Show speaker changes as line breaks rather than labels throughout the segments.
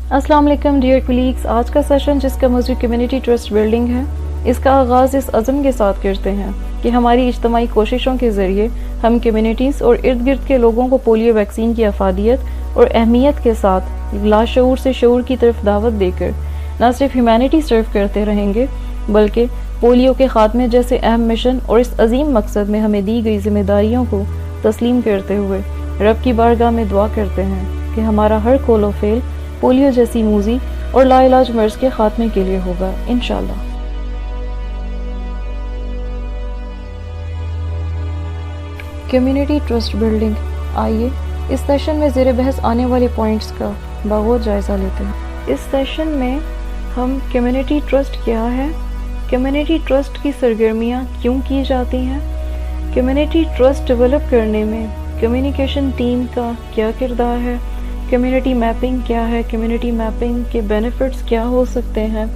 अस्सलाम वालेकुम dear colleagues. आज का सेशन जिसका मौजूद कम्युनिटी ट्रस्ट बिल्डिंग है, इसका आगाज़ इस अज़म के साथ करते हैं कि हमारी इज्तमाई कोशिशों के ज़रिए हम कम्युनिटीज़ और इर्द गिर्द के लोगों को पोलियो वैक्सीन की अफादियत और अहमियत के साथ लाशऊर से शऊर की तरफ दावत देकर न सिर्फ ह्यूमैनिटी सर्व करते रहेंगे, बल्कि पोलियो के ख़ात्मे जैसे अहम मिशन और इस अजीम मकसद में हमें दी गई जिम्मेदारियों को तस्लीम करते हुए रब की बारगाह में दुआ करते हैं कि हमारा हर कोलो फेल पोलियो जैसी मूजी और लाइलाज मर्ज के खात्मे के लिए होगा इंशाल्लाह। Community trust building. आइए इस सेशन में ज़ेर बहस आने वाले पॉइंट्स का बागौर जायज़ा लेते हैं। इस सेशन में हम कम्युनिटी ट्रस्ट क्या है, कम्युनिटी ट्रस्ट की सरगर्मियाँ क्यों की जाती हैं, कम्युनिटी ट्रस्ट डेवलप करने में कम्युनिकेशन टीम का क्या किरदार है, कम्युनिटी मैपिंग क्या है, कम्युनिटी मैपिंग के बेनिफिट्स क्या हो सकते हैं,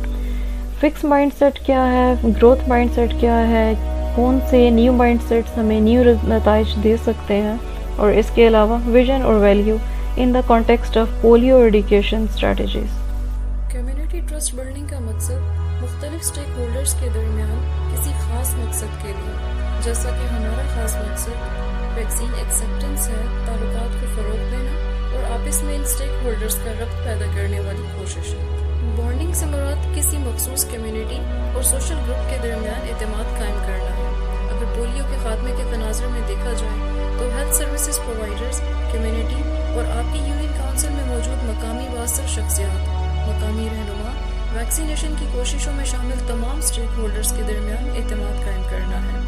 फिक्स माइंडसेट क्या है, ग्रोथ माइंडसेट क्या है, कौन से न्यू माइंडसेट्स हमें न्यू नताइज दे सकते हैं, और इसके अलावा विजन और value in the context of polio एडिकेशन strategies.
Community trust building का मकसद मुख्तलिफ स्टेक होल्डर्स के दरमियान किसी खास मकसद के लिए, जैसा कि हमारा खास मकसद वैक्सीन एक्सेप्टेंस है, ताल्लुकात को फ़रोग़ देना और आपस में इन स्टेक होल्डर्स का रब्त पैदा करने वाली कोशिश है। बॉन्डिंग से मुराद किसी मखसूस कम्युनिटी और सोशल ग्रुप के दरमियान एतमाद कायम करना है। अगर पोलियो के खात्मे के तनाज़ुर में देखा जाए तो हेल्थ सर्विसेज प्रोवाइडर्स, कम्युनिटी और आपकी यूनियन काउंसिल में मौजूद मकामी वासर शख्सियात, मकामी रहनुमा वैक्सीनेशन की कोशिशों में शामिल तमाम स्टेक होल्डर्स के दरमियान एतमाद कायम करना है,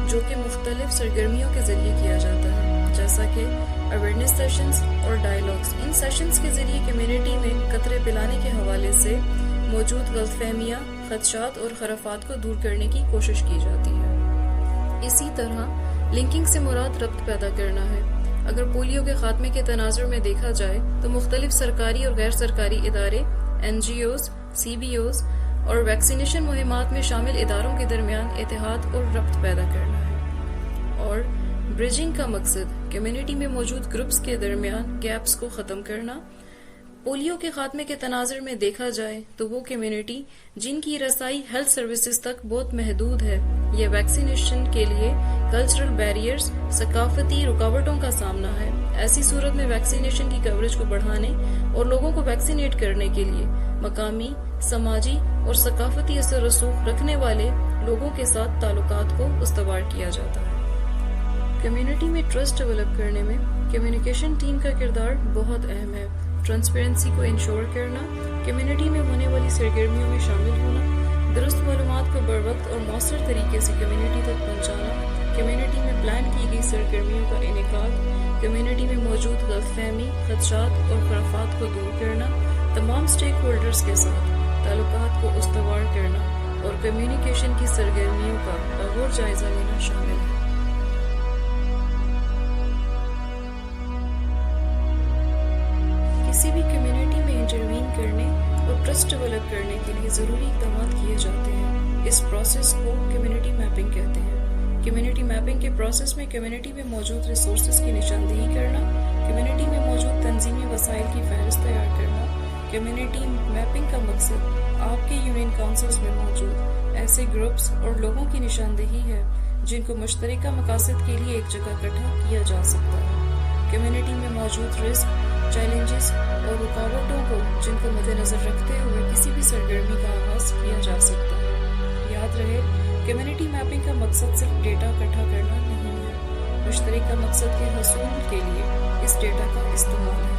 जो कि मुख्तलिफ सरगर्मियों के ज़रिए किया जाता है, जैसा कि अवेयरनेस सेशंस और डायलॉग्स। इन सेशंस के ज़रिए कम्युनिटी में कतरे पिलाने के हवाले से मौजूद गलतफहमियाँ, खदशात और खराफात को दूर करने की कोशिश की जाती है। इसी तरह लिंकिंग से मुराद रब्त पैदा करना है। अगर पोलियो के खात्मे के तनाज़ुर में देखा जाए तो मुख्तलिफ सरकारी और गैर सरकारी इदारे, NGOs, CBOs और वैक्सीनेशन मुहिमात में शामिल इदारों के दरमियान इत्तेहाद और रब्त पैदा करना है। और ब्रिजिंग का मकसद कम्युनिटी में मौजूद ग्रुप्स के दरमियान गैप्स को ख़त्म करना। पोलियो के खात्मे के तनाज़ुर में देखा जाए तो वो कम्युनिटी जिनकी रसाई हेल्थ सर्विसेज तक बहुत महदूद है या वैक्सीनेशन के लिए कल्चरल बैरियर्स, सकाफती रुकावटों का सामना है, ऐसी सूरत में वैक्सीनेशन की कवरेज को बढ़ाने और लोगों को वैक्सीनेट करने के लिए मकामी, समाजी और सकाफती असर रसूख रखने वाले लोगों के साथ ताल्लुकात को उस्तवार किया जाता है। कम्युनिटी में ट्रस्ट डेवलप करने में कम्युनिकेशन टीम का किरदार बहुत अहम है। ट्रांसपेरेंसी को इंश्योर करना, कम्युनिटी में होने वाली सरगर्मियों में शामिल होना, दुरुस्त मालूमात को बरवक्त और मौसर तरीके से कम्युनिटी तक पहुँचाना, कम्युनिटी में प्लान की गई सरगर्मियों का इनेकाद, कम्युनिटी में मौजूद गलतफहमी, खदशात और खराफात को दूर करना, तमाम स्टेक होल्डर्स के साथ ताल्लुकात को उस्तवार करना और कम्युनिकेशन की सरगर्मियों का बागौर जायजा लेना शामिल है। किसी भी कम्युनिटी में इंटरवीन करने और ट्रस्ट डेवलप करने के लिए ज़रूरी इक़दाम किए जाते हैं। इस प्रोसेस को कम्युनिटी मैपिंग कहते हैं। कम्युनिटी मैपिंग के प्रोसेस में कम्युनिटी में मौजूद रिसोर्सेज की निशानदेही करना, कम्युनिटी में मौजूद तंजीमी वसाइल की फहरिस्त तैयार करना। कम्युनिटी मैपिंग का मकसद आपके यूनियन काउंसिल्स में मौजूद ऐसे ग्रुप्स और लोगों की निशानदेही है जिनको मुश्तरका मकासद के लिए एक जगह इकट्ठा किया जा सकता है। कम्युनिटी में मौजूद रिस्क, चैलेंजेस और रुकावटों को जिनको मद्देनजर रखते हुए किसी भी सरगर्मी का आगाज किया जा सकता है। याद रहे, कम्युनिटी मैपिंग का मकसद सिर्फ डेटा इकट्ठा करना नहीं है, मुश्तरका मकसद के हसूल के लिए इस डेटा का इस्तेमाल है।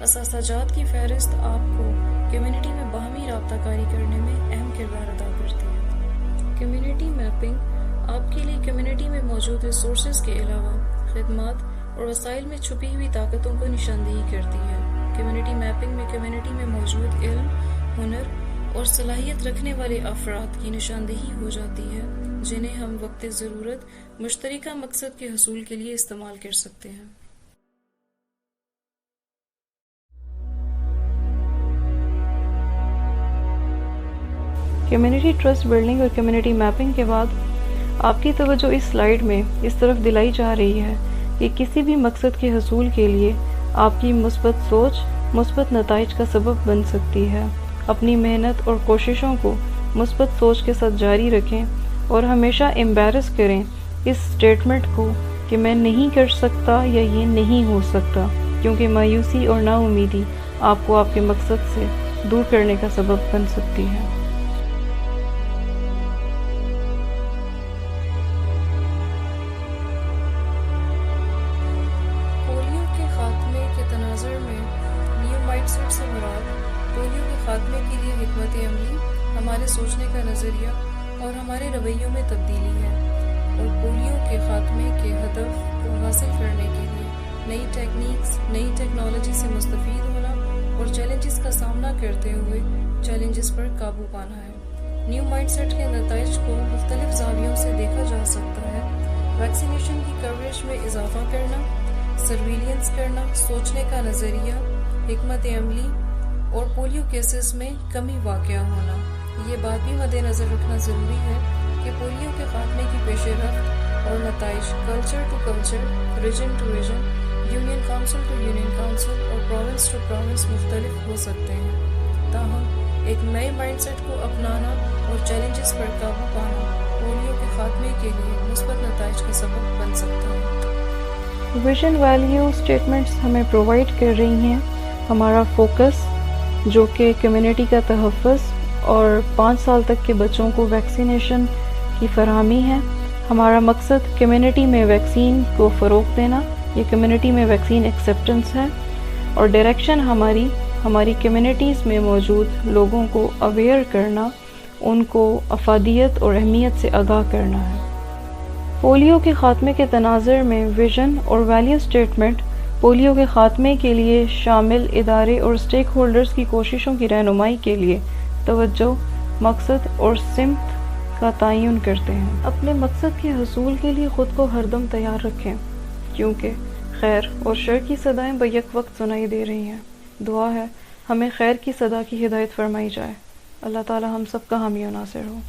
असासाजात की फहरिस्त आपको कम्युनिटी में बाहमी राब्ताकारी करने में अहम किरदार अदा करती है। कम्युनिटी मैपिंग आपके लिए कम्युनिटी में मौजूद रिसोर्सेज के अलावा खिदमात और वसाइल में छुपी हुई ताकतों को निशानदेही करती है। कम्युनिटी मैपिंग में कम्युनिटी में मौजूद इल्म, हुनर اور صلاحیت رکھنے والے افراد کی نشاندہی ہو جاتی ہے جنہیں ہم وقت ضرورت مشترکہ مقصد کے حصول کے لیے استعمال کر سکتے ہیں۔
کمیونٹی ٹرسٹ بلڈنگ اور کمیونٹی میپنگ کے بعد آپ کی توجہ اس سلائیڈ میں اس طرف دلائی جا رہی ہے کہ کسی بھی مقصد کے حصول کے لیے آپ کی مثبت سوچ مثبت نتائج کا سبب بن سکتی ہے۔ اپنی محنت اور کوششوں کو مثبت سوچ کے ساتھ جاری رکھیں اور ہمیشہ ایمبیرس کریں اس سٹیٹمنٹ کو کہ میں نہیں کر سکتا یا یہ نہیں ہو سکتا، کیونکہ مایوسی اور نا امیدی آپ کو آپ کے مقصد سے دور کرنے کا سبب بن سکتی ہے۔
پولیو کے خاتمے کے تناظر میں نیو مائنڈ سیٹ سے مراد پولیو کے خاتمے کے لیے حکمت عملی، ہمارے سوچنے کا نظریہ اور ہمارے رویوں میں تبدیلی ہے، اور پولیو کے خاتمے کے ہدف کو حاصل کرنے کے لیے نئی ٹیکنیکس، نئی ٹیکنالوجی سے مستفید ہونا اور چیلنجز کا سامنا کرتے ہوئے چیلنجز پر قابو پانا ہے۔ نیو مائنڈ سیٹ کے نتائج کو مختلف زاویوں سے دیکھا جا سکتا ہے: ویکسینیشن کی کوریج میں اضافہ کرنا، سرویلنس کرنا، سوچنے کا نظریہ، حکمت عملی اور پولیو کیسز میں کمی واقع ہونا۔ یہ بات بھی مد نظر رکھنا ضروری ہے کہ پولیو کے خاتمے کی پیش رفت اور نتائج culture to culture, region to region, union council to union council اور پروونس ٹو پروونس مختلف ہو سکتے ہیں، تاہم ایک نئے مائنڈ سیٹ کو اپنانا اور چیلنجز پر قابو پانا پولیو کے خاتمے کے لیے مثبت نتائج کا سبب بن سکتا ہے۔
ویژن ویلیو اسٹیٹمنٹس ہمیں پرووائڈ کر رہی ہیں ہمارا فوکس، جو کہ کمیونٹی کا تحفظ اور 5 سال تک کے بچوں کو ویکسینیشن کی فراہمی ہے۔ ہمارا مقصد کمیونٹی میں ویکسین کو فروغ دینا، یہ کمیونٹی میں ویکسین ایکسیپٹنس ہے، اور ڈائریکشن ہماری کمیونٹیز میں موجود لوگوں کو اویئر کرنا، ان کو افادیت اور اہمیت سے آگاہ کرنا ہے۔ پولیو کے خاتمے کے تناظر میں ویژن اور ویلیو اسٹیٹمنٹ پولیو کے خاتمے کے لیے شامل ادارے اور اسٹیک ہولڈرز کی کوششوں کی رہنمائی کے لیے توجہ، مقصد اور سمت کا تعین کرتے ہیں۔ اپنے مقصد کے حصول کے لیے خود کو ہر دم تیار رکھیں، کیونکہ خیر اور شر کی صدائیں بیک وقت سنائی دے رہی ہیں۔ دعا ہے ہمیں خیر کی صدا کی ہدایت فرمائی جائے۔ اللہ تعالی ہم سب کا حامی و ناصر ہو۔